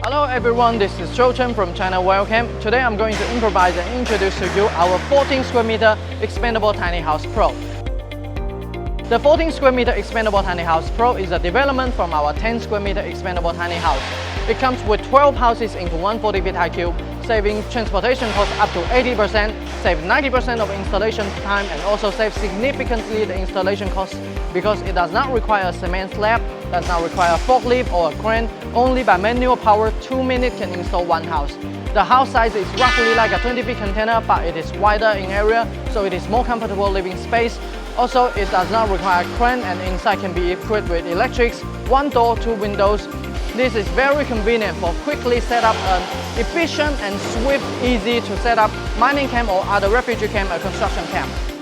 Hello everyone, this is Zhou Chen from China WellCamp. Today I'm going to improvise and introduce to you our 14 square meter expandable tiny house Pro. The 14 square meter expandable tiny house Pro is a development from our 10 square meter expandable tiny house. It comes with 12 houses into one 40 feet high cube, saving transportation costs up to 80%, save 90% of installation time, and also save significantly the installation costs because it does not require a cement slab, does not require a forklift or a crane. Only by manual power, 2 minutes can install one house. The house size is roughly like a 20 feet container, but it is wider in area, so it is more comfortable living space. Also, it does not require a crane, and inside can be equipped with electrics, 1 door, 2 windows. This is very convenient for quickly set up an efficient and swift, easy to set up mining camp or other refugee camp or construction camp.